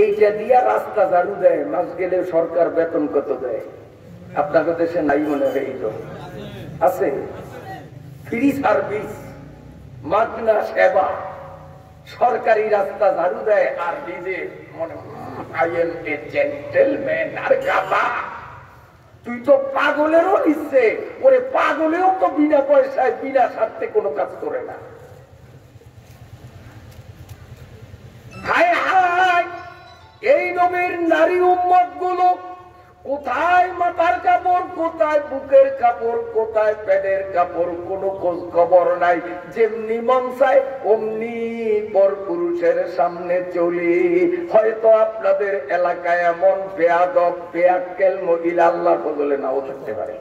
এইটা দিয়া রাস্তা ঝাড়ু দেয়, মাস গেলে সরকার বেতন কত দেয়? আপনাদের দেশে নাই মনে হয়? এই তো আছে, ফ্রি সার্ভিস, মাগনা সেবা, সরকারি রাস্তা ঝাড়ু দেয় আর নিজে মনে আই এম এ জেন্টলম্যান। আর গাধা, তুই তো পাগলেরও নিচ্ছে, ওরে পাগলেও তো বিনা পয়সায় বিনা স্বার্থে কোনো কাজ করে না। হায় হায়, এই নবীর নারী উম্মত গুলো কোথায় মাথার কাপড়, কোথায় বুকের কাপড়, কোথায় পেটের কাপড়, কোনো খোঁজ খবর নাই। যেমনি মন চায় অমনি পর পুরুষের সামনে চলি। হয়তো আপনাদের এলাকায় এমন বেয়াদব বেয়াক্কেল মহিলা আল্লাহর ফজলে নাও থাকতে পারে,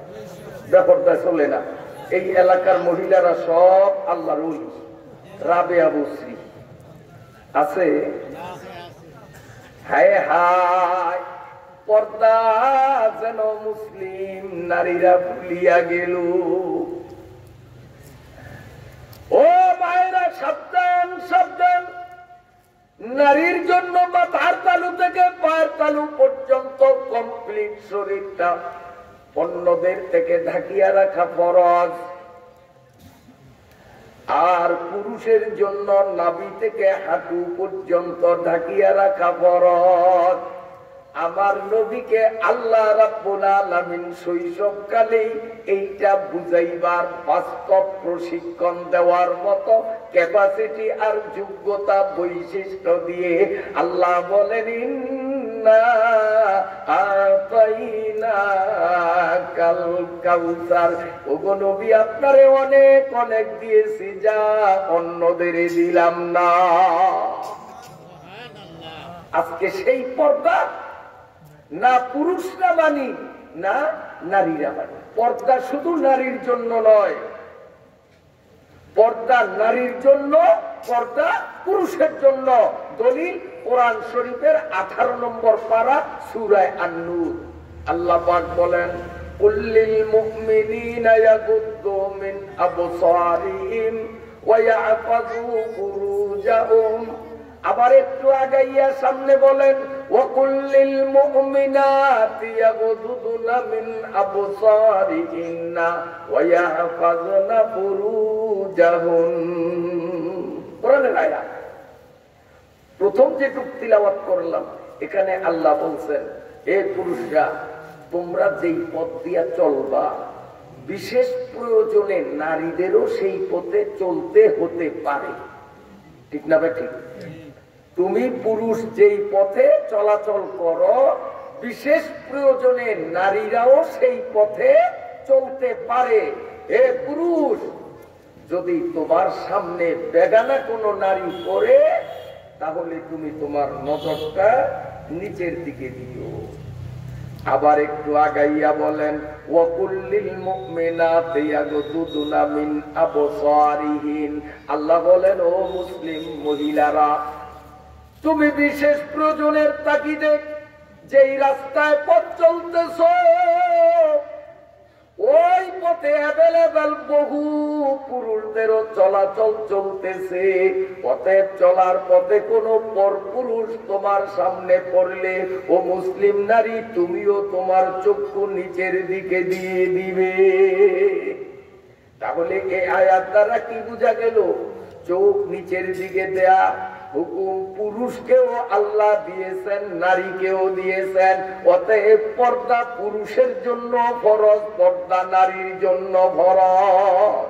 ব্যাপারটা চলে না। এই এলাকার মহিলারা সব আল্লাহর ওলি। রাবেয়া বসরি আছে? হায় হায়, পর্দা যেন মুসলিম নারীরা ভুলিয়া গেল। ও মায়েরা, সাবধান সাবধান। নারীর জন্য মাথার তালু থেকে পায়ের তালু পর্যন্ত কমপ্লিট শরীরটা অন্যদের থেকে ঢাকিয়া রাখা ফরজ। আর পুরুষের জন্য নাভি থেকে হাঁটু পর্যন্ত ঢাকিয়া রাখা ফরজ। আমার নবীকে আল্লাহ রাব্বুল আলামিন শৈশবকালেই এইটা বুঝাইবার বাস্তব প্রশিক্ষণ দেওয়ার মতো ক্যাপাসিটি আর যোগ্যতা বৈশিষ্ট্য দিয়ে আল্লাহ বলেন, ইন্না আতাইনাকাল কাউসার। ওগো নবী, আপনারে অনেক অনেক দিয়েছি, যা অন্যদের দিলাম না। আজকে সেই পর্দা না পুরুষরা মানি না নারীরা মানি। পর্দা শুধু নারীর জন্য নয়, পর্দা নারীর জন্য, পর্দা পুরুষের জন্য। দলিল কোরআন শরীফের 18 নম্বর পারা সূরা আন-নূর। আল্লাহ পাক বলেন, কুল্লিল মুমিনিনা ইয়াগুদ্দু মিন আবসারিহিম ওয়া ইয়াহফাযু ফুরুজাহুম। আবার একটু আগাইয়া সামনে বলেন, ওয়াকুল্লিল মুমিনাতি ইয়াগুদুনা মিন আবসারিহিন্না ওয়া ইয়াহফাযনা ফুরুজাহুন। কোরআনের আয়াত। প্রথম যে তিলাওয়াত করলাম, এখানে আল্লাহ বলছেন, হে পুরুষরা, তোমরা যেই পথ দিয়া চলবা, বিশেষ প্রয়োজনে নারীদেরও সেই পথে চলতে হতে পারে। ঠিক না ভাই? ঠিক। তুমি পুরুষ যেই পথে চলাচল করো, বিশেষ প্রয়োজনে নারীরাও সেই পথে চলতে পারে। হে পুরুষ, যদি তোমার সামনে বেগানা কোনো নারী পড়ে, তাহলে তুমি তোমার নজরটা নিচের দিকে দিও। আবার একটু আগাইয়া বলেন, ওয়াকুল্লিল মুমিনাতি ইয়াগুদুনা মিন আবসারিহিন। আল্লাহ বলেন, ও মুসলিম মহিলারা, তুমি বিশেষ প্রয়োজনের তাগিদে যেই রাস্তায় পথ চলতেছ, ওই পথে অ্যাভেলেবল বহু পুরুষদেরও চলাচল চলতেছে। পথে চলার পথে কোনো পরপুরুষ তোমার সামনে পড়লে, ও মুসলিম নারী, তুমিও তোমার চক্ষু নিচের দিকে দিয়ে দিবে। তাহলে এই আয়াত দ্বারা কি বোঝা গেল? চোখ নিচের দিকে দেয়া হুকুম পুরুষকেও আল্লাহ দিয়েছেন, নারীকেও দিয়েছেন। অতএব পর্দা পুরুষের জন্য ফরজ, পর্দা নারীর জন্য ফরজ।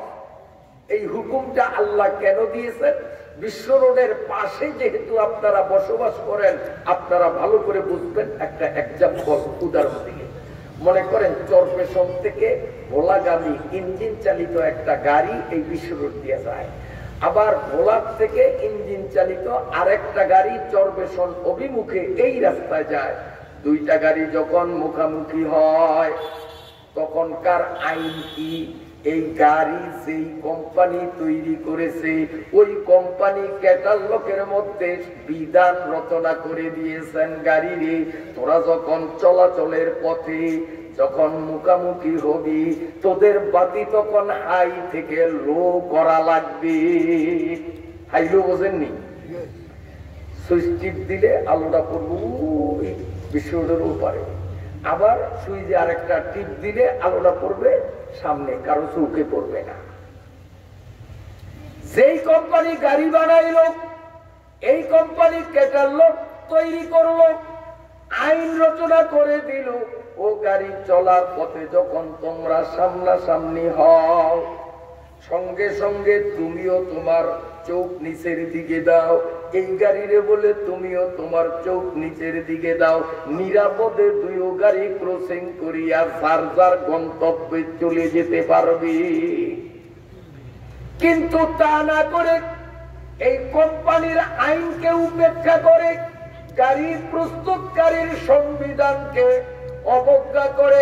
এই হুকুমটা আল্লাহ কেন দিয়েছেন? বিশ্ব রোডের পাশে যেহেতু আপনারা বসবাস করেন, আপনারা ভালো করে বুঝবেন। একটা এক্সাম্পল, উদাহরণ দিয়ে মনে করেন, চরপেশন থেকে ভোলাগামী ইঞ্জিন চালিত একটা গাড়ি এই বিশ্ব রোড দিয়ে যায়। আবার ভোলার থেকে ইঞ্জিন চালিত আরেকটা গাড়ি চরপেশন অভিমুখে এই রাস্তায় যায়। দুইটা গাড়ি যখন মুখামুখি হয়, তখনকার আইন কি? এই গাড়ি যেই কোম্পানি তৈরি করেছে, ওই কোম্পানি ক্যাটালগের মধ্যে বিধান রচনা করে দিয়েছেন, গাড়িরে তোরা যখন চলাচলের পথে যখন মুখামুখি হবি, তোদের বাতি তখন হাই থেকে লো করা লাগবে। হাই লো বোঝেননি? সুইচ টিপ দিলে আলোটা পড়বো বিশ্ব রোডের উপরে, আবার সুইচে আরেকটা টিপ দিলে আলোটা পড়বে সামনে, কারো চৌকে পড়বে না। যেই কোম্পানি গাড়ি বানাইল, এই কোম্পানি ক্যাটালগ তৈরি করলো, আইন রচনা করে দিল, ও গাড়ি চলার পথে যখন তোমরা সামনাসামনি হও, সঙ্গে সঙ্গে তুমিও তোমার চোখ নিচের দিকে দাও, এই গাড়িরে বলে তুমিও তোমার চোখ নিচের দিকে দাও, নিরাপদে দুইও গাড়ি ক্রসিং করিয়া যার যার গন্তব্যে চলে যেতে পারবি। কিন্তু তা না করে এই কোম্পানির আইনকে উপেক্ষা করে, গাড়ির প্রস্তুতকারীর সংবিধানকে অবজ্ঞা করে,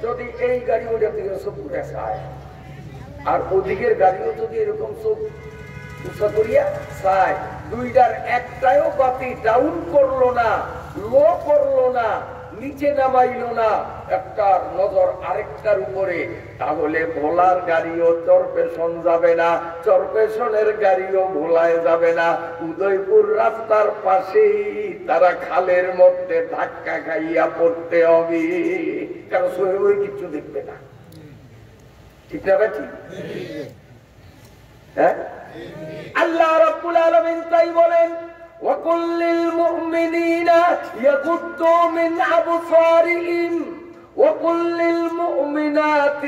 যদি এই গাড়ি ওটা থেকে সব উঠে যায়, আর ওদিকের গাড়িও যদি এরকম চোখ উঁচা করিয়া চায়, দুইটার একটাও বাতি ডাউন করলো না, লো করলো না, নিচে নামাইলো না, একটার নজর আরেকটার উপরে, তাহলে ভোলার গাড়িও চরপেশন যাবে না, চরপেশনের গাড়িও ভোলায় যাবে না, উদয়পুর রাস্তার পাশেই তারা খালের মধ্যে ধাক্কা খাইয়া পড়তে হবে, কারণ ওই কিছু দেখবে না। ঠিক না ভাই? ঠিক। হ্যাঁ, আল্লাহ রাব্বুল আলামিন তাই বলেন, وَقُلْ لِلْمُؤْمِنِينَ يَغُضُّوا مِنْ أَبْصَارِهِمْ وَقُلْ لِلْمُؤْمِنَاتِ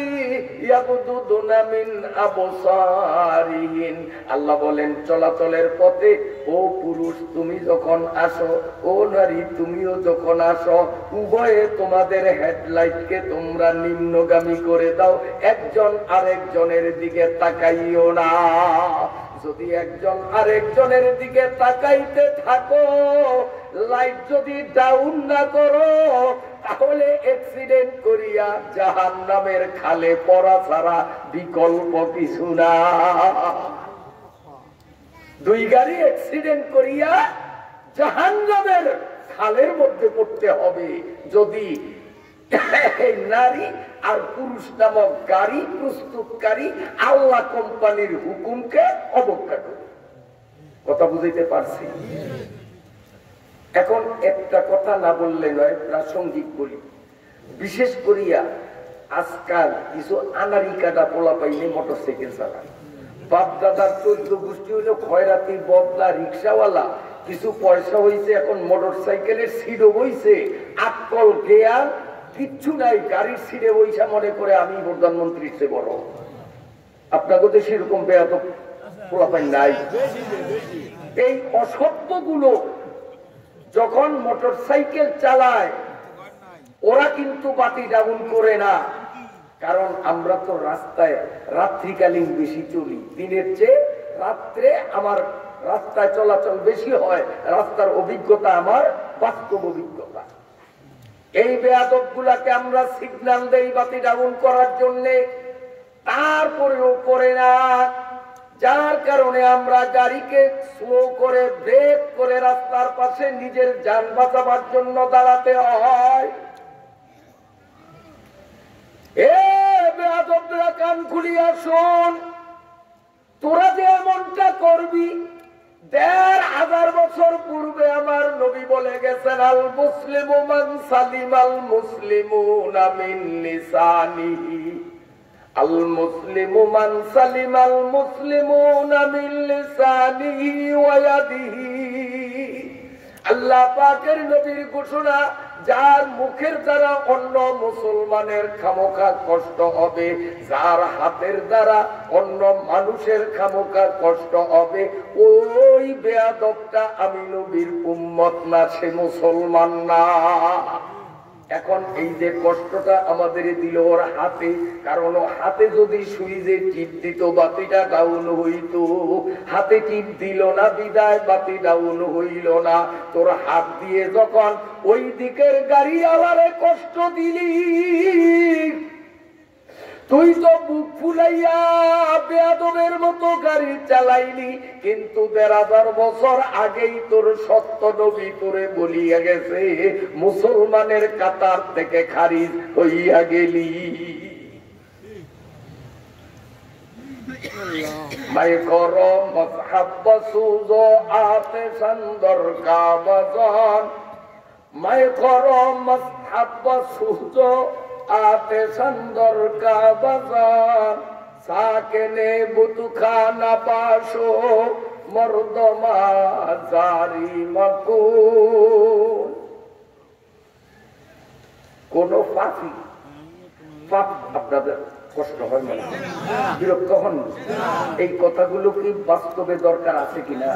يَغْضُضْنَ مِنْ أَبْصَارِهِنَّ। আল্লাহ বলেন, চলাচলের পথে ও পুরুষ তুমি যখন আসো, ও নারী তুমিও যখন আসো, উভয়ে তোমাদের হেডলাইটকে তোমরা নিম্নগামী করে দাও, একজন আরেকজনের দিকে তাকাইও না। যদি একজন আরেকজনের দিকে তাকাইতে থাকো, লাইট যদি ডাউন না করো, তাহলে অ্যাক্সিডেন্ট করিয়া জাহান্নামের খালে পড়া ছাড়া বিকল্প কিছু না। দুই গাড়ি অ্যাক্সিডেন্ট করিয়া জাহান্নামের খালের মধ্যে পড়তে হবে, যদি নারী আর পুরুষ নামক গাড়ি প্রস্তুতকারী আল্লাহ কোম্পানির হুকুমকে অবজ্ঞা করে। কথা বুঝাইতে পারছি? এখন একটা কথা না বললে নয়, প্রাসঙ্গিক বলি। বিশেষ করিয়া আজকাল কিছু আনারি কাটা পোলা পাইলে মোটরসাইকেল চালায়, বাপ দাদার 14 গোষ্ঠী হইল খয়রাতি, বদলা, রিক্সাওয়ালা, কিছু পয়সা হয়েছে, এখন মোটরসাইকেলের সিটও বইছে, আক্কল জ্ঞান কিচ্ছু নাই, গাড়ির সিটে বইসা মনে করে আমি প্রধানমন্ত্রীর চেয়ে বড়। আপনাকে তো সেরকম বেয়াত পোলাপাই নাই। এই অসভ্যগুলো যখন মোটরসাইকেল চালায়, ওরা কিন্তু বাতি ডাউন করে না, কারণ আমরা তো রাস্তায় রাত্রিকালীন বেশি চলি, দিনের চেয়ে রাত্রে আমার রাস্তায় চলাচল বেশি হয়, রাস্তার অভিজ্ঞতা আমার বাস্তব অভিজ্ঞতা। এই বেয়াদব গুলাকে আমরা সিগন্যাল দেই বাতি ডাউন করার জন্য, তারপরেও করে না, যার কারণে আমরা গাড়িকে স্লো করে ব্রেক করে রাস্তার পাশে নিজের যান বাঁচাবার জন্য দাঁড়াতে হয়। এ বেয়াদবরা, কান খুলিয়া শোন, তোরা যে এমনটা করবি, ১৫০০ বছর পূর্বে আমার নবী বলে গেছেন, আল মুসলিমু মান সালিমাল মুসলিমুনা মিন লিসানিহি, আল মুসলিমু মান সালিমাল মুসলিমুনা মিন লিসানিহি ওয়া ইয়াদিহি। আল্লাহ পাকের নবীর ঘোষণা, যার মুখের দ্বারা অন্য মুসলমানের খামোখা কষ্ট হবে, যার হাতের দ্বারা অন্য মানুষের খামোখা কষ্ট হবে, ওই বেয়াদবটা আমি নবীর উম্মত না, সে মুসলমান না। এখন এই যে কষ্টটা আমাদের দিল ওর হাতে, কারণ হাতে যদি সুইচে টিপ দিত বাতিটা ডাউন হইত, হাতে টিপ দিল না বিদায় বাতি ডাউন হইল না। তোর হাত দিয়ে যখন ওই দিকের গাড়ি আলারে কষ্ট দিলি, তুই তো বুক ফুলাইয়া বেয়াদবের মতো গাড়ি চালাইলি, কিন্তু ১৫০০ বছর আগেই তোর সত্য নবী তোরে বলিয়া গেছে, মুসলমানের কাতার থেকে খারিজ হইয়া গেলি। মাই করো মজহাব সুজো আতে সন্দর কাবজন মাই করো মজহাব সুজো আতে সন্দর কাবজন সাকেনে বুতুখানা পাশো মর্দমা জারি মকুন। কোন পাখি পাপ আপনাদের কষ্ট হয় মানে বিরক্ত হন? এই কথাগুলো কি বাস্তবে দরকার আছে কিনা?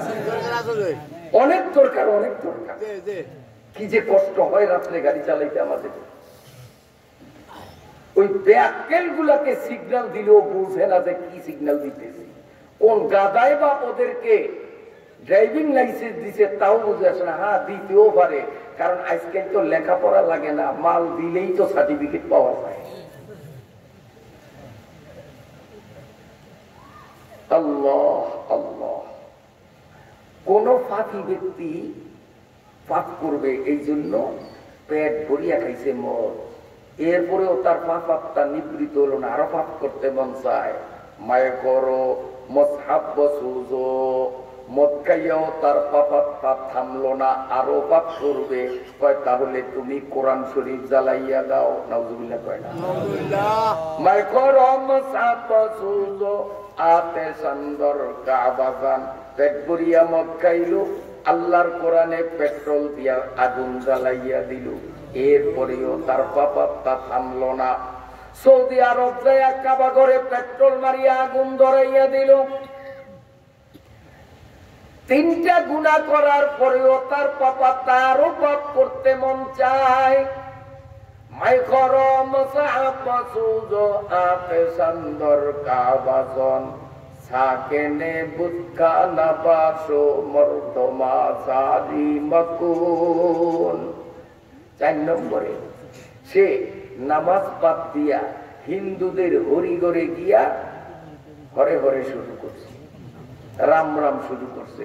অনেক দরকার, অনেক দরকার। কি যে কষ্ট হয় রাত্রে গাড়ি চালাইতে আমাদের। ওই ব্যাকেল গুলাকে সিগন্যাল দিলেও বুঝে না যে কি সিগন্যাল দিতেছে, কোন গাদায় বা ওদেরকে ড্রাইভিং লাইসেন্স দিছে তাও বুঝে আসে না। হ্যাঁ, দিতেও পারে, কারণ আজকাল তো লেখাপড়া লাগে না, মাল দিলেই তো সার্টিফিকেট পাওয়া যায়। আল্লাহ আল্লাহ। কোন ফাঁকি ব্যক্তি পাপ করবে এই জন্য পেট ভরিয়া খাইছে মদ, এরপরেও তার পাপটা নিবৃত হলো না, আরো পাপ করতে মন চায়। মায়ে করো মজহাব সুজো, মদ খাইয়াও তার পাপ থামলো না, আরো পাপ করবে। কয় তাহলে তুমি কোরআন শরীফ জ্বালাইয়া দাও। নাউজুবিল্লাহ কয় না? মায়ে করো মজহাব সুজো আতে সন্দর কাবাজান। পেট ভরিয়া মদ খাইলো, আল্লাহর কোরআনে পেট্রোল দিয়া আগুন জ্বালাইয়া দিল, এরপরেও তার পাপটা থামলো না। সৌদি আরব যায় কাবা ঘরে পেট্রোল মারিয়া আগুন ধরাইয়া দিল। তিনটা গুনাহ করার পরেও তার পাপটা আরো পাপ করতে মন চায়। মাই করো মজহাব সুজো আতে সন্দর কাবাজন সাকেনে বুতখানা পাশো মর্দমা জারি মকুন। 4 নম্বরে সে নামাজ বাদ দিয়া হিন্দুদের হরিঘরে গিয়া হরে হরে শুরু করছে, রাম রাম শুরু করছে।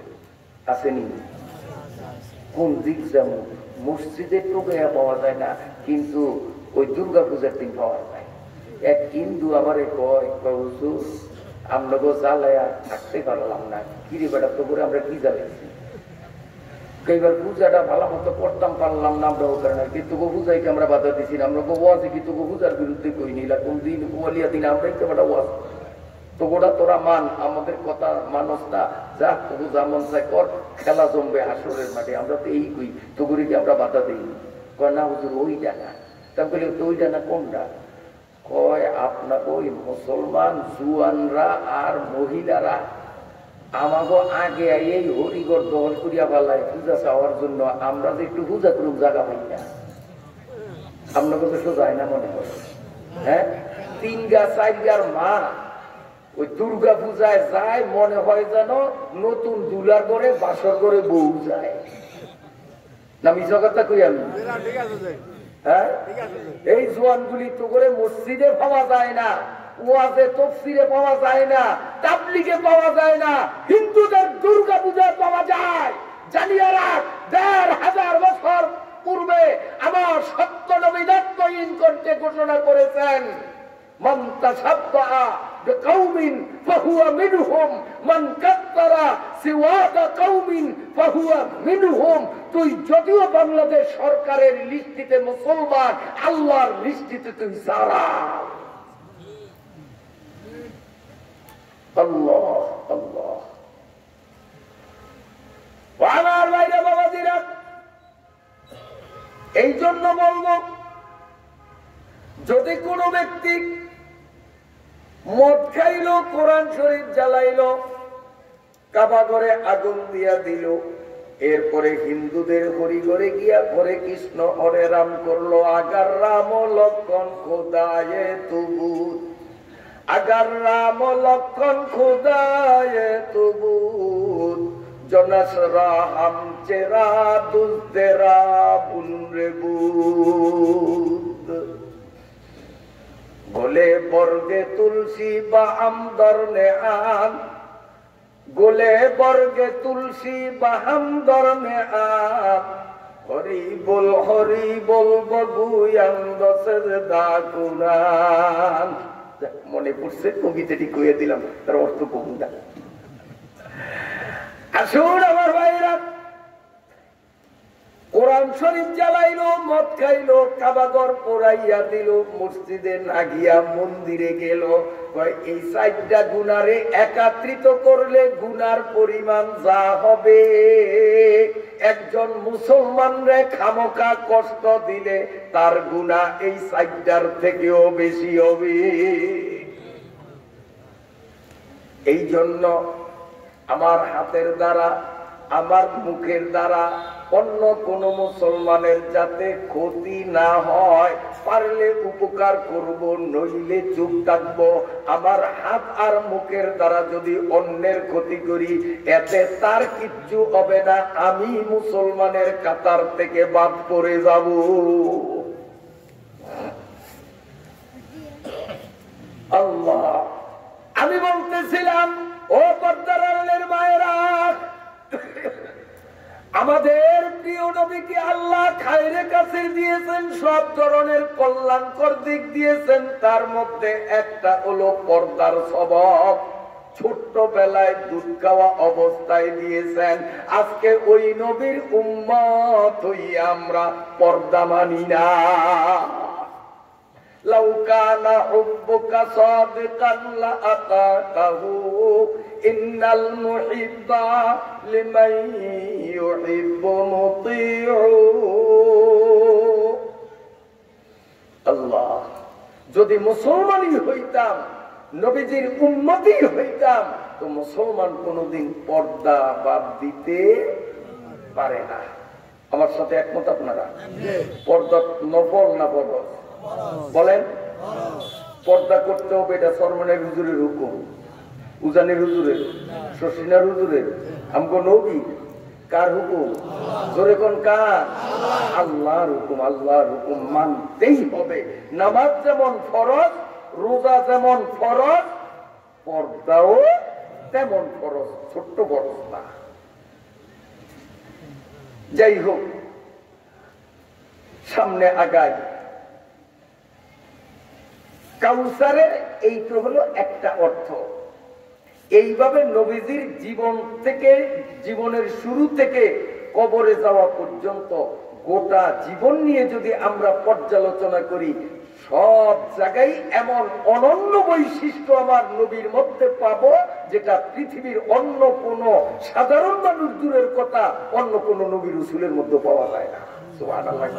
আসেনি? কোন দিক যেমন মসজিদের টোকাইয়া পাওয়া যায় না, কিন্তু ওই দুর্গা পূজার দিন পাওয়া যায়। এক হিন্দু আমারে কয় হুজুর আমরা গো জ্বালাইয়া থাকতে পারলাম না। কিরে বেটা, তো করে আমরা কি জ্বালাইছি? এইবার পূজাটা ভালো মতো করতাম পারলাম না আমরা, ওখানে না কিন্তু পূজাইকে আমরা বাধা দিছি না। আমরা ওয়াজে কিন্তু পূজার বিরুদ্ধে কই নিলা, কোন দিন ওয়ালিয়া দিন আমরাই তো বেটা ওয়াজ। তো গোটা তোরা মান, আমাদের কথা মানুষ না, যা পূজা মন চাই কর, খেলা জমবে হাসরের মাঠে। আমরা তো এই কই, তো করে কি আমরা বাধা দিই? কয় না হুজুর ওইটা না। তা বলি তো ওইটা না কোনটা? কয় আপনাকে ওই মুসলমান জুয়ানরা আর মহিলারা আমাকে আগে এই হরিগর দখল করিয়া পালাই পূজা চাওয়ার জন্য। আমরা যে একটু পূজা করুক জায়গা পাই না, আপনাকে তো সোজায় না মনে করে। হ্যাঁ, 3 গা 4 গার মা ওই দুর্গা পূজায় যায়, মনে হয় যেন নতুন দুলার করে বাসর করে বউ যায় না। মিছা কথা কই আমি? হ্যাঁ, এই জোয়ানগুলি তো করে মসজিদে পাওয়া যায় না, ওয়াজে তাফসীরে পাওয়া যায় না, তাবলীগে পাওয়া যায় না, হিন্দুদের দুর্গা পূজায় পাওয়া যায়। জানিয়ে রাখ, 1500 বছর পূর্বে আমার সত্য নবী দায়িত্বহীন করতে ঘোষণা করেছেন, মান তাশাব্বাহা বিকাউমিন ফাহুয়া মিনহুম মান কাফারা সিওয়াতা কাউমিন ফাহুয়া মিনহুম। তুই যদিও বাংলাদেশ সরকারের লিস্টিতে মুসলমান, আল্লাহর লিস্টিতে তুই সারা। আল্লাহ আল্লাহ। আমার ভাইরা বাবাজিরা, এই জন্য বলবো, যদি কোনো ব্যক্তি মদ খাইলো, কোরআন শরীফ জ্বালাইলো, কাবা ঘরে আগুন দিয়া দিল, এরপরে হিন্দুদের হরিঘরে গিয়া হরে কৃষ্ণ হরে রাম করলো, আগার রাম লক্ষণ খোদায়ে তুবুত, আগার রাম লক্ষণ খোদায়ে তুবুত, জনসরা হাম চেরা দুজদেরা বুনরে বুত। গোলে বর্গে তুলসী বা আমদর নে আন, গোলে বর্গে তুলসী বা আমদর নে আন, হরি বল বগুয়ান দশের দা কুরআন। মনে পড়ছে কবিতাটি কইয়া দিলাম, তার অর্থ কবিতা। আসুন আমার ভাইরা, কোরআন শরীফ জ্বালাইলো, মদ খাইলো, কাবাঘর পোড়াইয়া দিল, মসজিদে না গিয়া মন্দিরে গেল। এই চারটা গুনারে একত্রিত করলে গুনার পরিমাণ যা হবে, একজন মুসলমানরে খামোকা কষ্ট দিলে তার গুনাহ এই চারটার থেকেও বেশি হবে। এই জন্য আমার হাতের দ্বারা, আমার মুখের দ্বারা অন্য কোন মুসলমানের যাতে ক্ষতি না হয়, পারলে উপকার করব, নইলে চুপ থাকবো। আমার হাত আর মুখের দ্বারা যদি অন্যের ক্ষতি করি, এতে তার কিচ্ছু হবে না, আমি মুসলমানের কাতার থেকে বাদ পড়ে যাব। আল্লাহ, আমি বলতেছিলাম ও পর্দার আড়ালের মায়েরা, আমাদের প্রিয় নবীকে আল্লাহ খায়রে কাসির দিয়েছেন, সব ধরনের কল্যাণকর দিক দিয়েছেন। তার মধ্যে একটা হলো পর্দার স্বভাব, ছোট্টবেলায় দুধ খাওয়া অবস্থায় দিয়েছেন। আজকে ওই নবীর উম্মত হইয়া আমরা পর্দা মানি না। লাউ কানা হুব্বুকা সাদিকান লাআতাতাহু ইন্নাল মুহিব্বা লিমান ইউহিব্বু মুতিউ। আল্লাহ, যদি মুসলমানই হইতাম, নবীজির উম্মতই হইতাম, তো মুসলমান কোনদিন পর্দা বাদ দিতে পারে না। আমার সাথে একমত আপনারা? পর্দা নফল না ফরজ? বলেন। পর্দা করতে হবে, এটা সরমানের হুজুরের হুকুম, উজানের হুজুরের, শশিনার হুজুরের, আমগো নবী। কার হুকুম? জোরে কোন কার? আল্লাহর হুকুম। আল্লাহর হুকুম মানতেই হবে। নামাজ যেমন ফরজ, রোজা যেমন ফরজ, পর্দাও তেমন ফরজ, ছোট্ট ফরজ না। যাই হোক, সামনে আগাই। কাউসারের এইটা হলো একটা অর্থ। এইভাবে নবীজির জীবন থেকে, জীবনের শুরু থেকে কবরে যাওয়া পর্যন্ত গোটা জীবন নিয়ে যদি আমরা পর্যালোচনা করি, সব জায়গায় এমন অনন্য বৈশিষ্ট্য আমার নবীর মধ্যে পাবো, যেটা পৃথিবীর অন্য কোন সাধারণ মানুষ দূরের কথা, অন্য কোন নবী রাসূলের মধ্যে পাওয়া যায় না। সুবহানাল্লাহ।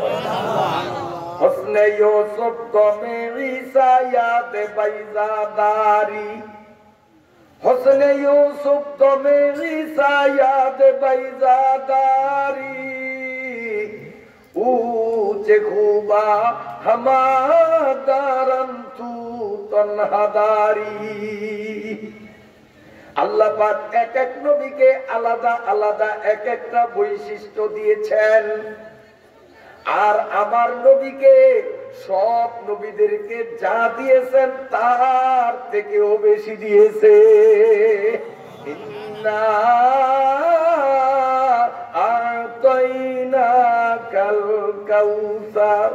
হসনে ইউসুফ দমে ঈসা ইয়াদ বাইজাদারি, হসনে ইউসুফ দমে ঈসা ইয়াদ বাইজাদারি, উচে খুবা হামাদারন তু তনহাদারি। আল্লাহ পাক এক এক নবীকে আলাদা আলাদা এক একটা বৈশিষ্ট্য দিয়েছেন, আর আমার নবীকে সব নবীদেরকে যা দিয়েছেন তার থেকেও বেশি দিয়েছে। ইন্না আতাইনাকাল কাউসার।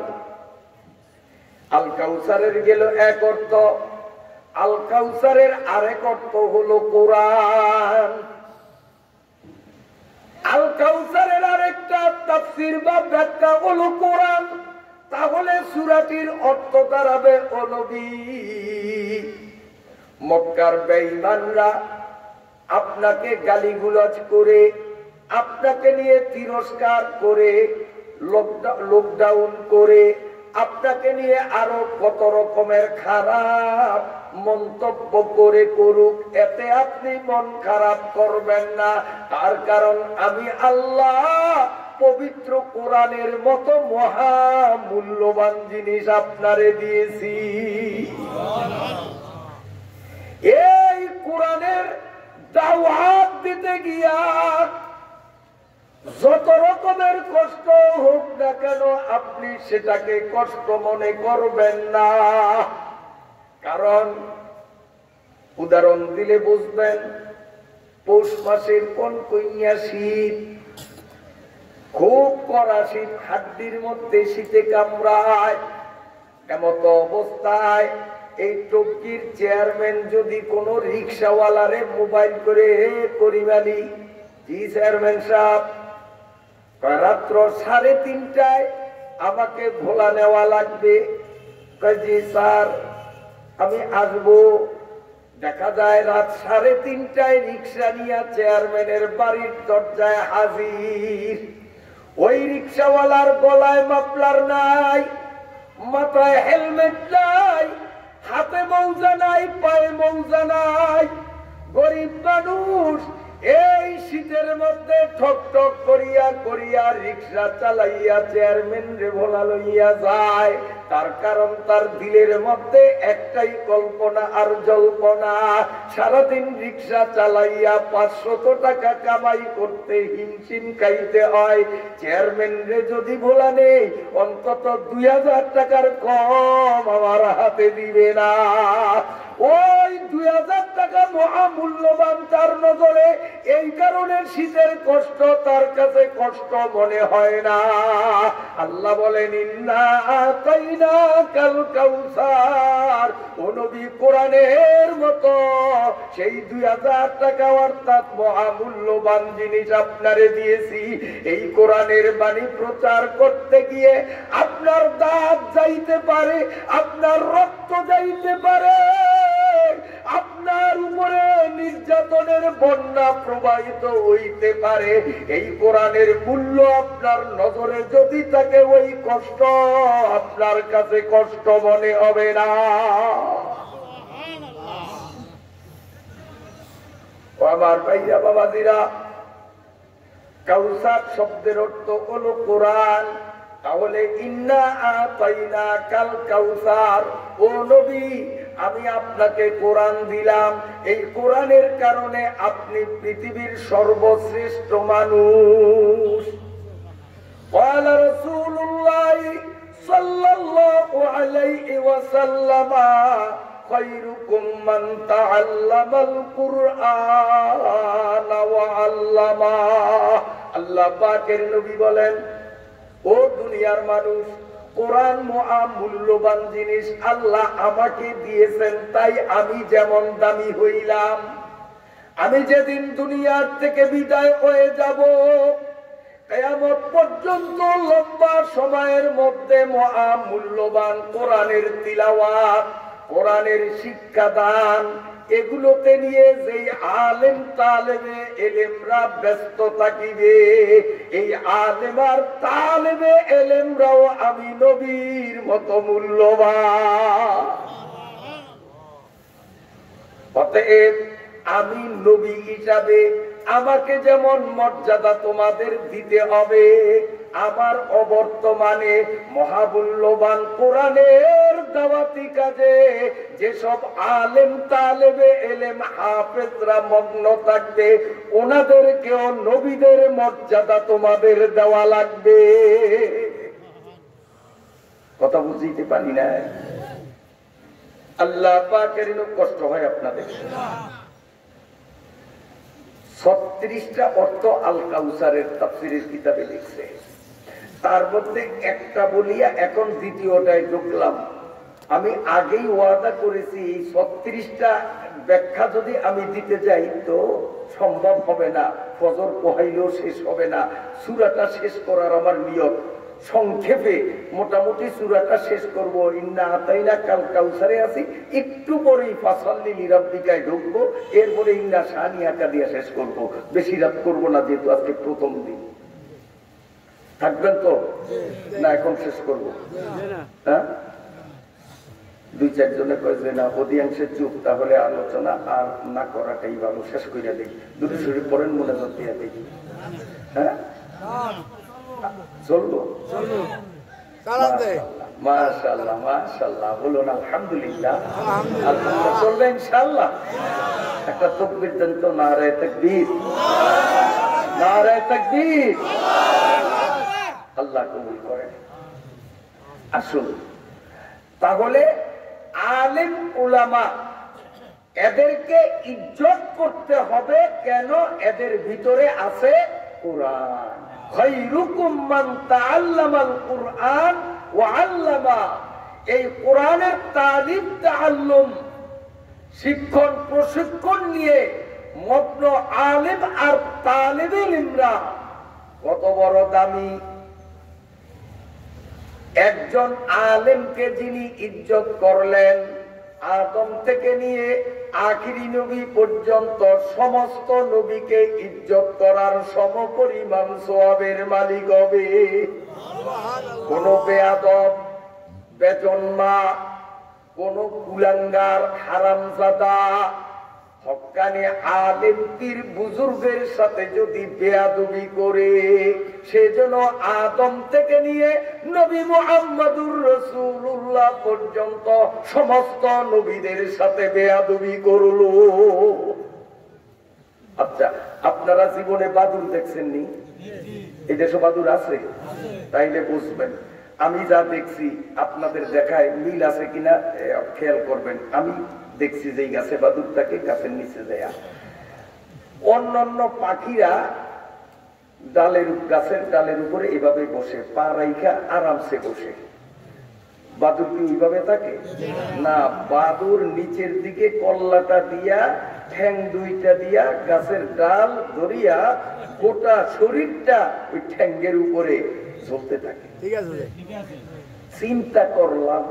আল কাউসারের গেল এক অর্থ, আল কাউসারের আরেক অর্থ হলো কোরআন। আল কাউসারের আরেকটা তাফসীর বা ব্যাখ্যা হলো কোরআন। তাহলে সূরাটির অর্থ দাঁড়াবে ও নবী, মক্কার বেঈমানরা আপনাকে গালিগুলাজ করে, আপনাকে নিয়ে তিরস্কার করে, লকডাউন করে, আপনাকে নিয়ে আরো কত রকমের খারাপ মন্তব্য করে করুক, এতে আপনি মন খারাপ করবেন না। তার কারণ আমি আল্লাহ পবিত্র কোরআনের মতো মহা মূল্যবান জিনিস আপনারে দিয়েছি। এই কোরআনের দাওয়াত দিতে গিয়া যত রকমের কষ্ট হোক না কেন, আপনি সেটাকে কষ্ট মনে করবেন না। কারণ উদাহরণ দিলে বুঝবেন, পৌষ মাসের কনকইয়া শীত, খুব কড়া শীত, হাড্ডির মধ্যে শীতে কামড়ায়। এমত অবস্থায় এই টঙ্গীর চেয়ারম্যান যদি কোন রিক্সাওয়ালারে মোবাইল করে করিমালি, জি চেয়ারম্যান সাহেব রাত্র 3:30টায় আমাকে ভোলা নেওয়া লাগবে। জি স্যার আমি আসবো। দেখা যায় রাত 3:30টায় রিক্সা নিয়ে চেয়ারম্যানের বাড়ির দরজায় হাজির। ওই রিক্সাওয়ালার গলায় মাফলার নাই, মাথায় হেলমেট নাই, হাতে মৌজা নাই, পায়ে মৌজা নাই। গরিব মানুষ এই শীতের মধ্যে ঠক ঠক করিয়া করিয়া রিক্সা চালাইয়া চেয়ারম্যান রে ভোলা লইয়া যায়। তার কারণ তার দিলের মধ্যে একটাই কল্পনা আর জল্পনা, সারাদিন রিক্সা চালাইয়া 500 টাকা কামাই করতে হিমশিম খাইতে হয়। চেয়ারম্যান রে যদি ভোলা নেই অন্তত 2000 টাকার কম আমার হাতে দিবে না। ওই 2000 টাকা মহামূল্যবান তার নজরে, এই কারণে শীতের কষ্ট তার কাছে কষ্ট মনে হয় না। আল্লাহ বলেন ইন্না আতাইনাকাল কাউসার, ও নবী কোরআনের মতো সেই 2000 টাকা অর্থাৎ মহামূল্যবান জিনিস আপনারে দিয়েছি। এই কোরআনের বাণী প্রচার করতে গিয়ে আপনার দাঁত যাইতে পারে, আপনার রক্ত যাইতে পারে, আপনার উপরে নির্যাতনের বন্যা প্রবাহিত হইতে পারে। এই কোরআনের মূল্য আপনার নজরে যদি থাকে, ওই কষ্ট আপনার কাছে কষ্ট মনে হবে না। আমার ভাইয়া বাবাজিরা, কাউসার শব্দের অর্থ হলো কোরআন। তাহলে ইন্না আতাইনাকাল কাউসার, ও নবী আমি আপনাকে কোরআন দিলাম। এই কোরআনের কারণে আপনি পৃথিবীর সর্বশ্রেষ্ঠ মানুষ। قال رسول الله صلى الله عليه وسلم خيركم من تعلم القرآن وعلمه। আল্লাহ পাকের নবী বলেন, ও দুনিয়ার মানুষ, কোরআন মহামূল্যবান জিনিস আল্লাহ আমাকে দিয়েছেন, তাই আমি যেমন দামি হইলাম। আমি যেদিন দুনিয়ার থেকে বিদায় হয়ে যাব, কিয়ামত পর্যন্ত লম্বা সময়ের মধ্যে মহামূল্যবান কোরআনের তিলাওয়াত, কোরআনের শিক্ষাদান, এগুলোতে নিয়ে যে আলেম তালেবে এলেমরা ব্যস্ত থাকিবে, এই আলেম আর তালেবে এলেমরাও আমি নবীর মতো মূল্যবান। অতএব আমি নবী হিসাবে আমাকে যেমন মর্যাদা তোমাদের দিতে হবে, আমার অবর্তমানে মহামূল্যবান কোরআনের দাওয়াতি কাজে যেসব আলেম তালেবে এলেম হাফেজরা মগ্ন থাকবে, ওনাদেরকেও নবীদের মর্যাদা তোমাদের দেওয়া লাগবে। কথা বুঝিতে পারি না? আল্লাহ পাকের কষ্ট হয় আপনাদের। 36টা অর্থ আল কাউসারের তাফসীরের কিতাবে লিখছে। তার মধ্যে একটা বলিয়া এখন দ্বিতীয়টায় ঢুকলাম। আমি আগেই ওয়াদা করেছি 36টা ব্যাখ্যা যদি আমি দিতে যাই তো সম্ভব হবে না, ফজর পোহাইলেও শেষ হবে না। সূরাটা শেষ করার আমার নিয়ত। সংক্ষেপে মোটামুটি সূরাটা শেষ করব। ইন্না আতাইনাকাল কাউসারে আছি, একটু পরেই ফাসাল্লি লিরাব্বিকায় ঢুকবো, এরপরে ইন্না শানিয়াকা দিয়ে শেষ করব। বেশি রাত করব না, যেহেতু আজকে প্রথম দিন। থাকবেন তো না? এখন শেষ করব। হ্যাঁ, 2-4 জনে কয় যে না, অধিকাংশের চুপ, তাহলে আলোচনা আর না করাটাই ভালো। শেষ করে দিই, দুটো শরীর পড়েন মনে করতে দেখি। হ্যাঁ, চলবো? মাশাআল্লাহ মাশাআল্লাহ, বলুন আলহামদুলিল্লাহ। চলবে ইনশাআল্লাহ। একটা তাকবীর দেন তো, নারে তাকবীর, নারে তাকবীর। আল্লাহ কবুল করেন। আসুন তাহলে আলেম উলামা এদেরকে ইজ্জত করতে হবে। কেন? এদের ভিতরে আছে কোরআন। খায়রুকুম মান তাআল্লামাল কুরআন ওয়া আল্লামা। এই কোরআনের তালিম তাআল্লুম শিক্ষণ প্রশিক্ষণ নিয়ে মগ্ন আলেম আর তালেবে ইলমরা কত বড় দামি। একজন আলেমকে যিনি ইজ্জত করলেন, আদম থেকে নিয়ে আখিরি নবী পর্যন্ত সমস্ত নবীকে ইজ্জত করার সমপরিমাণ সওয়াবের মালিক হবে। কোন বেয়াদব, বেজন্মা, কোন কুলাঙ্গার, হারামজাদা হক্কানি আলেম পীর বুজুর্গের সাথে যদি বেয়াদবি করে, সেজন্য আদম থেকে নিয়ে নবী মুহাম্মদুর রাসূলুল্লাহ পর্যন্ত সমস্ত নবীদের সাথে বেয়াদবি করলো। আচ্ছা, আপনারা জীবনে বাদুর দেখছেন নি? এই দেশে বাদুর আছে? তাইলে বুঝবেন। আমি যা দেখছি আপনাদের দেখায় মিল আছে কিনা খেয়াল করবেন। আমি দেখছি যে গাছে বাদুর থাকে, গাছের নিচে দেয়া। অন্যান্য পাখিরা গাছের ডালের উপরে এভাবে বসে, পা রাইখা আরামসে বসে। বাদুর কি ওইভাবে থাকে না? বাদুর নিচের দিকে কল্লাটা দিয়া, ঠ্যাং দুইটা দিয়া গাছের ডাল ধরিয়া গোটা শরীরটা ওই ঠ্যাঙ্গের উপরে ঝুলতে থাকে। চিন্তা করলাম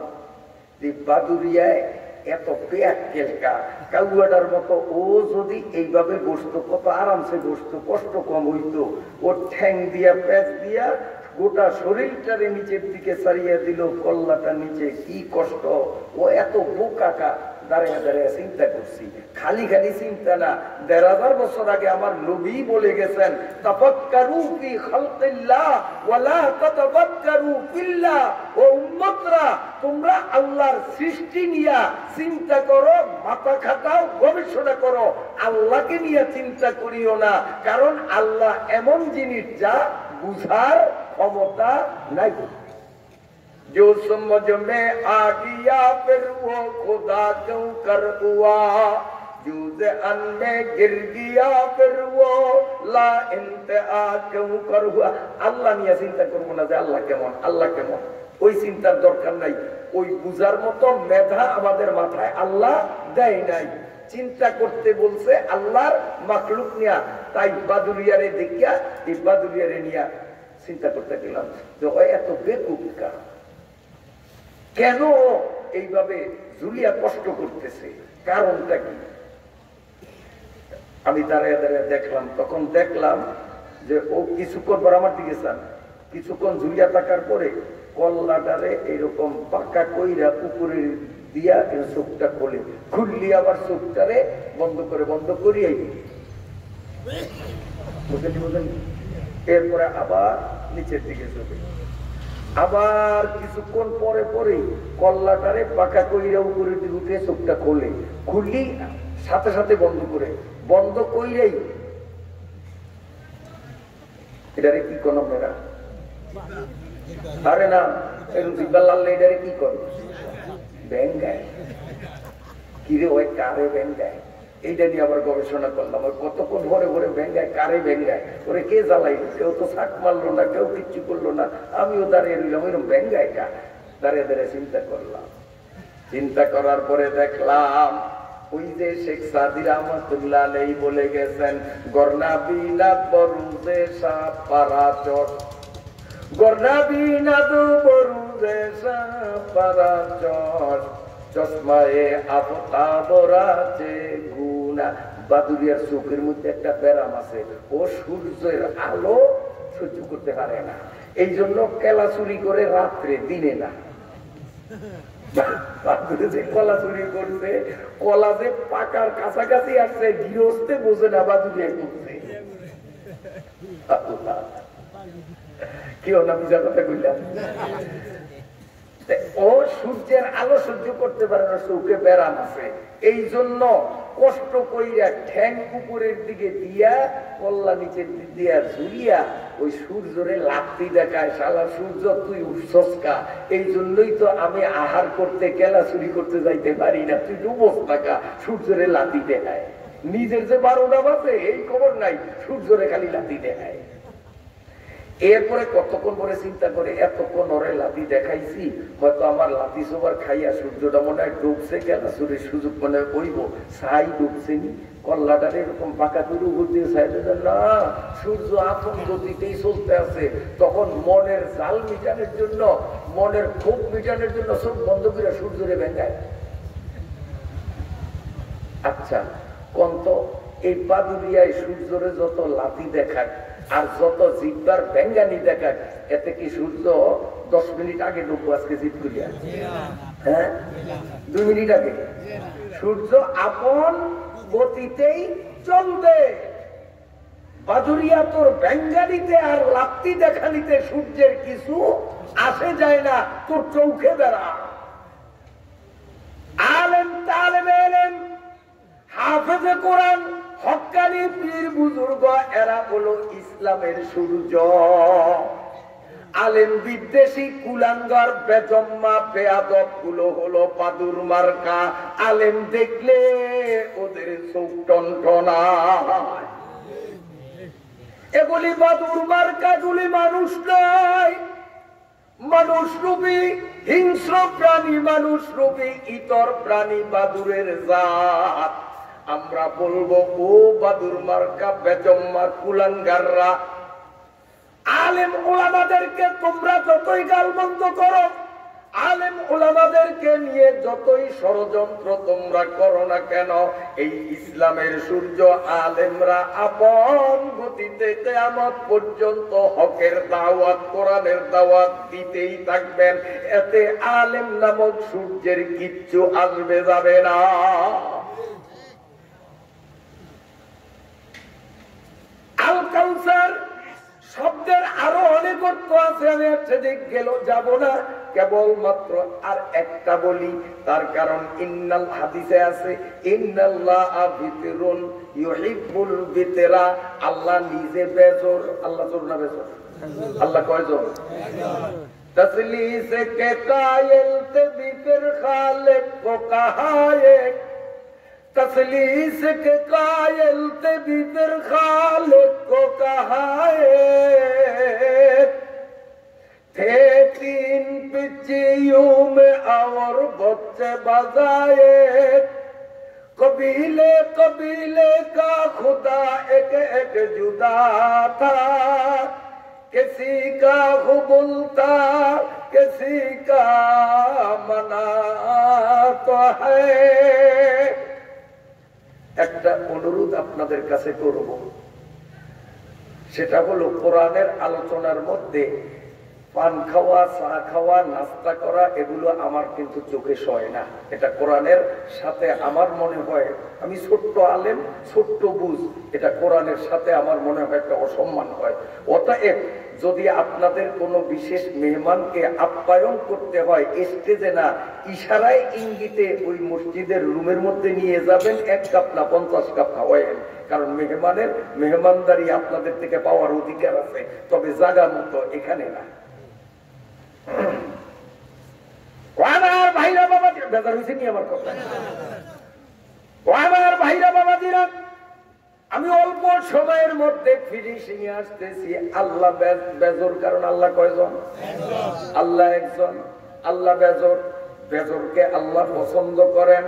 যে বাদুরিয়ায় এত পেট কেলকা, কাউয়াটার মতো ও যদি এইভাবে বসতো, কত আরামসে বসতো, কষ্ট কম হইতো। ওর ঠ্যাং দিয়া, প্যাচ দিয়া গোটা শরীরটারে নিচের দিকে ছাড়িয়ে দিল, কল্লাটা নিচে, কি কষ্ট। ও এত বোকাকা। দাঁড়িয়ে দাঁড়িয়ে চিন্তা করছি, খালি খালি চিন্তা না। ১৫০০ বছর আগে আমার নবী বলে গেছেন, তাফাক্কারু ফি খালকিল্লাহ ওয়া লা তাতাফাক্কারু ফিল্লাহ। ও উম্মতরা, তোমরা আল্লাহর সৃষ্টি নিয়ে চিন্তা করো, মাথা খাটাও, গবেষণা করো, আল্লাহকে নিয়ে চিন্তা করিও না। কারণ আল্লাহ এমন জিনিস যা বুঝার ক্ষমতা নাই। जो समझ में आ गया फिर वो खुदा क्यों कर हुआ, जूज़े अन में गिर गया फिर वो ला इंतहा क्यों कर हुआ। আল্লাহ নিয়ে চিন্তা করবো না যে আল্লাহ কেমন, আল্লাহ কেমন, ওই চিন্তার দরকার নাই। ওই বুঝার মতো মেধা আমাদের মাথায় আল্লাহ দেয় নাই। চিন্তা করতে বলছে আল্লাহর মাখলুক নিয়া। তাই বাদুরিয়ারে দেখিয়া এই বাদুরিয়ারে নিয়া চিন্তা করতে গেলাম যে ওই এত বেকুবকা, কেন এইভাবে জুলিয়া কষ্ট করতেছে, কারণটা কি? আমি দাঁড়িয়ে দাঁড়িয়ে দেখলাম। তখন দেখলাম যে ও কিছুক্ষণ পর আমার দিকে চান, কিছুক্ষণ ঝুলিয়া থাকার পরে কল্লাটারে এইরকম পাকা কইরা উপরে দিয়া চোখটা খোলে, খুললি আবার চোখটারে বন্ধ করিয়াই বুঝলেন। এরপরে আবার নিচের দিকে চলে, আবার কিছুক্ষণ পরে পরে কল্লাটারে পাকা কইরা উপরে দিকে উঠে চোখটা খোলে, খুললি সাথে সাথে বন্ধ কইরাই এটারে কি কোন মেরা, আরে না এটারে কি কর ব্যাং গায়, কিরে ওই কারে ব্যাং গায়। এইটা নিয়ে আবার গবেষণা করলাম। ওই কতক্ষণ ভরে ভরে ভেঙ্গায়, কারে ভেঙ্গায়, ওরে কে জ্বালাই, কেউ তো শাক মারলো না, কেউ কিচ্ছু করলো না, আমিও দাঁড়িয়ে রইলাম ওইরকম ভেঙ্গায় কা। দাঁড়িয়ে দাঁড়িয়ে চিন্তা করলাম। চিন্তা করার পরে দেখলাম ওই যে শেখ সাদি রহমতুল্লাহ আলাইহি বলে গেছেন, গর্না বিনাদ বরুজে সাপ পারাচট, গর্না বিনাদ বরুজে সাপ পারাচট, চশমায়ে আফতাব রাতে গুনা। বাদুরিয়ার চোখের মধ্যে একটা ব্যারাম আছে, ও সূর্যের আলো সহ্য করতে পারে না, এই জন্য কেলা চুরি করে রাত্রে, দিনে না। বাদুরে যে কলা চুরি করছে, কলা যে পাকার কাছাকাছি আসছে, গৃহস্থে বোঝে না বাদুরিয়া করছে। কেউ না বুঝা কথা কইলাম। ও সূর্যের আলো সহ্য করতে পারে না, চোখে ব্যারাম আছে, এই জন্য কষ্ট কইরা ঠ্যাং উপরের দিকে দিয়া কল্লা নিচের দিয়া ঝুলিয়া ওই সূর্যরে লাফতি দেখায়, শালা সূর্য তুই উৎসকা, এই জন্যই তো আমি আহার করতে কেলা চুরি করতে যাইতে পারি না, তুই ডুবস টাকা, সূর্যরে লাথি দেখায়। নিজের যে 12টা বাজে এই খবর নাই, সূর্যরে খালি লাথি দেখায়। এরপরে কতক্ষণ পরে চিন্তা করে এতক্ষণ ওরে লাঠি দেখাইছি, হয়তো আমার লাঠি সবার খাইয়া সূর্যটা মনে হয় ডুবছে, কেনা চুরির সুযোগ মনে হয় করিব, ছাই ডুবছে নি, কল্লাটার এরকম পাকা তৈরি দিয়ে চাইলে না, সূর্য আপন গতিতেই চলতে আছে। তখন মনের জাল মিটানোর জন্য, মনের ক্ষোভ মিটানোর জন্য সব বন্ধ করে সূর্যরে ভেঙ্গায়। আচ্ছা কন্ত এই বাদুরিয়ায় সূর্যরে যত লাঠি দেখায় আর যত জিব্বার ভেঙ্গানি দেখায়, এতে কি সূর্য 10 মিনিট আগে ডুববো আজকে জিদ করিয়া? হ্যাঁ, 2 মিনিট আগে। সূর্য আপন গতিতেই চলবে। বাদুরিয়া তোর ভেঙ্গানিতে আর লাঠি দেখানিতে সূর্যের কিছু আসে যায় না, তোর চৌখে বেড়া। আলেম তালেম এলেম, হাফেজে কোরআন, হক্কানি পীর বুজুর্গ, এরা হলো ইসলামের সূর্য। আলেম বিদ্বেষী কুলাঙ্গার বেজম্মা বেয়াদব গুলো হলো বাদুর মার্কা। আলেম দেখলে ওদের চোখ টনটনায়। এগুলি বাদুর মার্কা, গুলি মানুষ নয়, মানুষ রূপী হিংস্র প্রাণী, মানুষ রূপী ইতর প্রাণী বাদুরের জাত। আমরা বলবো ও বাদুর মার্কা বেজম্মা কুলাঙ্গাররা, আলেম ওলামাদেরকে তোমরা যতই গালমন্দ করো, আলেম ওলামাদেরকে নিয়ে যতই ষড়যন্ত্র তোমরা করো না কেন, এই ইসলামের সূর্য আলেমরা আপন গতিতে কিয়ামত পর্যন্ত হকের দাওয়াত, কোরআনের দাওয়াত দিতেই থাকবেন। এতে আলেম নামক সূর্যের কিচ্ছু আসবে যাবে না। আল কাউসার শব্দের আরো অনেক অর্থ আছে, আমি সেদিক গেল যাব না, কেবলমাত্র আর একটা বলি। তার কারণ ইন্নাল হাদিসে আছে ইন্নাল্লাহা বিতরুন ইউহিব্বুল বিতরা, আল্লাহ নিজে বেজোর। আল্লাহ জোর না বেজোর? আল্লাহ কয়জন? তসলিস কে কায়েল তে বিফির খালিক কো কহা এক, तसलीस के कायल ते भी फिर खालिक को कहा थे 3 पिच्चियों में और बच्चे बजाए, कबीले कबीले का खुदा एक एक जुदा था, किसी का हुबुल था किसी का मना तो है। একটা অনুরোধ আপনাদের কাছে করব, সেটা হলো কোরআনের আলোচনার মধ্যে পান খাওয়া, চা খাওয়া, নাস্তা করা, এগুলো আমার কিন্তু চোখে সয় না। এটা কোরআনের সাথে আমার মনে হয়, আমি ছোট্ট আলেম, ছোট্ট বুঝ, এটা কোরআনের সাথে আমার মনে হয় একটা অসম্মান হয়। অতএব যদি আপনাদের কোনো বিশেষ মেহমানকে আপ্যায়ন করতে হয়, স্টেজে না, ইশারায় ইঙ্গিতে ওই মসজিদের রুমের মধ্যে নিয়ে যাবেন, 1 কাপ না 50 কাপ খাওয়াইন। কারণ মেহমানের মেহমানদারি আপনাদের থেকে পাওয়ার অধিকার আছে, তবে জায়গা মতো এখানে না। আমার ভাইরা বাবা, বেজার হয়েছে নি আমার কথা? আমার ভাইরা বাবাজিরা, আমি অল্প সময়ের মধ্যে ফিনিশিং এ আসতেছি। আল্লাহ বেজর, কারণ আল্লাহ কয়জন? আল্লাহ একজন। আল্লাহ বেজর, বেজরকে আল্লাহ পছন্দ করেন।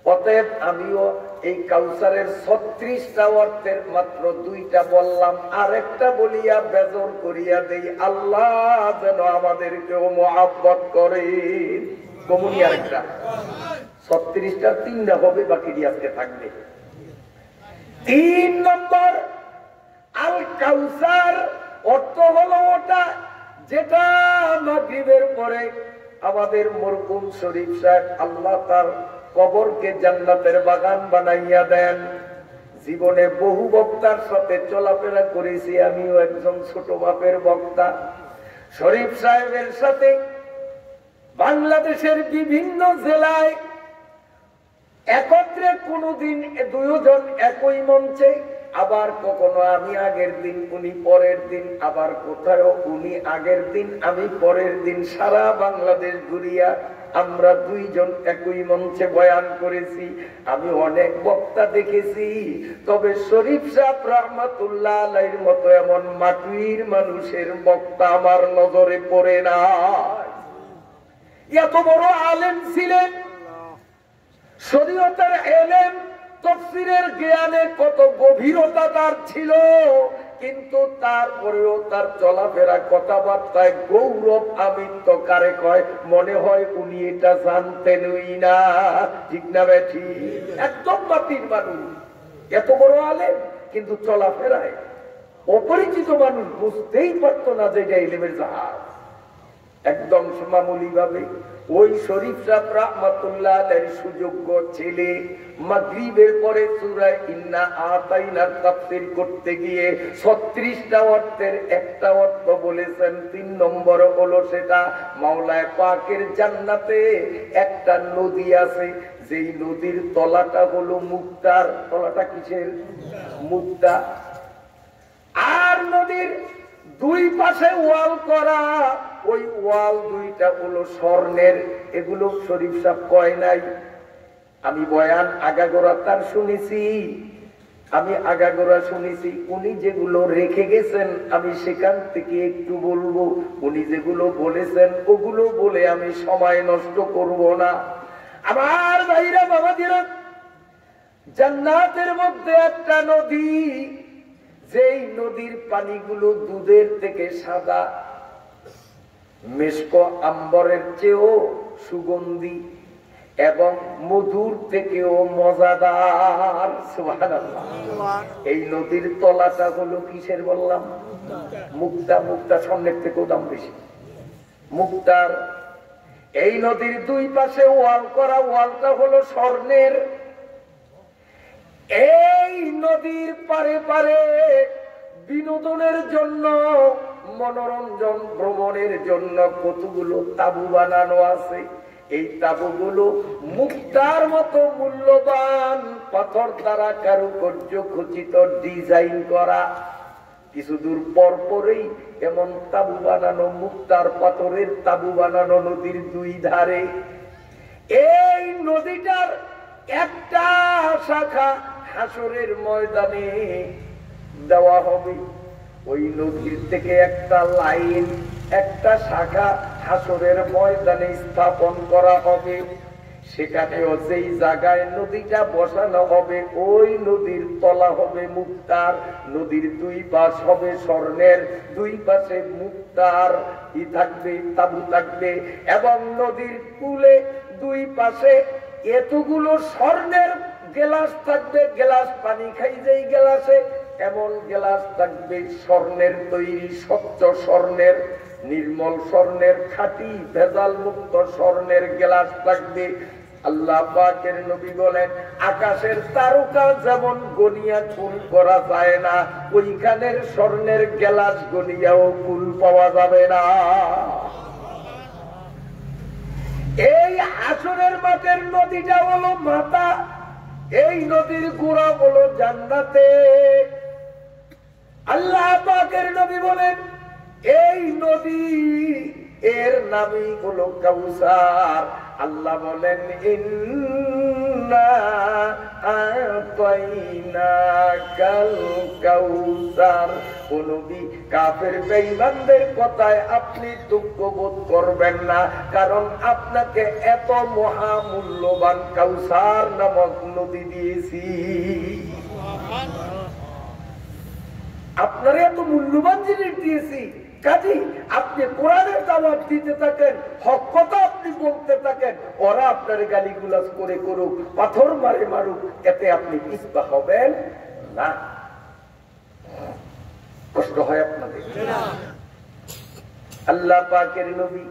অতএব আমিও এই কাউসারের 36টা অর্থের মাত্র 2টা বললাম, আরেকটা বলিয়া বেজর করিয়া দেই, আল্লাহ যেন আমাদেরকেও মহব্বত করে। কমুনি আরেকটা 36টা 3টা হবে, বাকি আজকে থাকবে। 3 নম্বর, আল কাউসার অর্থ হলো ওটা যেটা মাগরিবের পরে আমাদের মরহুম শরীফ সাহেব আল্লাহ তার কবরকে জান্নাতের বাগান বানাইয়া দেন। জীবনে বহু বক্তার সাথে চলাফেরা করেছি, আমিও একজন ছোট মাপের বক্তা। শরীফ সাহেবের সাথে বাংলাদেশের বিভিন্ন জেলায় একত্রে কোনদিন 2 জন একই মঞ্চে, আবার কখনো আমি আগের দিন উনি পরের দিন, আবার কোথাও উনি আগের দিন আমি পরের দিন, সারা বাংলাদেশ ঘুরিয়া আমরা দুইজন একই মঞ্চে বয়ান করেছি, আমি অনেক বক্তা দেখেছি, তবে শরীফ সাহেব রহমাতুল্লাহ আলাইহির মতো এমন মাটির মানুষের বক্তা আমার নজরে পড়ে না। এত বড় আলেম ছিলেন, শরীয়তের ইলম তাফসীরের জ্ঞানে কত গভীরতা তার ছিল, কিন্তু তারপরেও তার চলাফেরা কথাবার্তায় গৌরব আমিত্ব কারে কয়, মনে হয় উনি এটা জানতেনই না। ঠিক না বেঠি? একদম বাতিল মানুষ, এত বড় আলেম, কিন্তু চলাফেরায় অপরিচিত মানুষ বুঝতেই পারতো না যে এটা ইলমের জাহাজ। একদম মামুলি ভাবে ওই শরীফ সাহেব রাহমাতুল্লাহ আলাইহির সুযোগ্য ছেলে মাগরিবের পরে সূরা ইন্না আতাইনার তাফসীর করতে গিয়ে 36টা অর্থের একটা অর্থ বলেছেন। 3 নম্বর হলো সেটা মাওলানা পাকের জান্নাতে একটা নদী আছে, যেই নদীর তলাটা হলো মুক্তার। তলাটা কিসের? মুক্তা। আর নদীর দুই পাশে ওয়াল করা, ওই ওয়াল দুইটা হলো স্বর্ণের। এগুলো শরীফ সাহেব কয় নাই, আমি বয়ান আগাগোড়া তার শুনেছি, আমি আগাগোড়া শুনেছি। উনি যেগুলো রেখে গেছেন আমি সেখান থেকে একটু বলবো, উনি যেগুলো বলেছেন ওগুলো বলে আমি সময় নষ্ট করব না। আমার ভাইরা বাবাজিরা, জান্নাতের মধ্যে একটা নদী, যেই নদীর পানিগুলো দুধের থেকে সাদা, মেশক আম্বরের চেয়েও সুগন্ধি এবং মধুর থেকেও মজাদার। সুবহানাল্লাহ। এই নদীর তলাটা হলো কিসের বললাম? মুক্তা। মুক্তা স্বর্ণের থেকেও দাম বেশি। মুক্তার এই নদীর দুই পাশে ওয়াল করা, ওয়ালটা হলো স্বর্ণের। এই নদীর পারে পারে বিনোদনের জন্য, মনোরঞ্জন ভ্রমণের জন্য কতগুলো তাবু বানানো আছে। এই তাবুগুলো মুক্তার মতো মূল্যবান পাথর দ্বারা কারুকার্য খচিত ডিজাইন করা। কিছু দূর পর পরেই এমন তাবু বানানো, মুক্তার পাথরের তাবু বানানো নদীর দুই ধারে। এই নদীটার একটা শাখা হাসরের ময়দানে দেওয়া হবে। ওই নদীর থেকে একটা লাইন, একটা শাখা হাসরের ময়দানে স্থাপন করা হবে। সেখানেও যেই জায়গায় নদীটা বসানো হবে, ওই নদীর তলা হবে মুক্তার। নদীর দুই পাশ হবে স্বর্ণের, দুই পাশে মুক্তার থাকবে, তাবু থাকবে। এবং নদীর কূলে দুই পাশে এতগুলো স্বর্ণের গ্লাস থাকবে। গ্লাস পানি খাই যেই গ্লাসে, এমন গ্লাস থাকবে স্বর্ণের তৈরি, স্বচ্ছ স্বর্ণের, নির্মল স্বর্ণের, খাঁটি ভেজাল মুক্ত স্বর্ণের গ্লাস থাকবে। আল্লাহ পাকের নবী বলেন, আকাশের তারকা যেমন গনিয়া কুল করা যায় না, ওইখানের স্বর্ণের গ্লাস গনিয়াও কুল পাওয়া যাবে না। এই হাসরের মাঠের নদীটা হলো মাথা, এই নদীর গোড়া হলো জান্নাতে। আল্লাহ পাকের নবী বলেন, এই নদী এর নামই হলো কাউসার। আল্লাহ বলেন, ইন্না আতাইনাকাল কাউসার। ও নবী, কাফের বেঈমানদের কথায় আপনি দুঃখ বোধ করবেন না, কারণ আপনাকে এত মহামূল্যবান কাউসার নামক নদী দিয়েছি। আপনারা এত মূল্যবান জিনিস দিয়েছি, কাজী আপনি কোরআনের দাওয়াত দিতে থাকেন, হক কথা আপনি বলতে থাকেন, ওরা আপনার গালিগুলাজ করে করুক, পাথর মারে মারুক, এতে আপনি পিছপা হবেন না। কষ্ট হয় আপনাদের? আল্লাহ পাকের নবী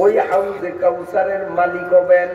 ওই হাউজে কাউসারের মালিক হবেন।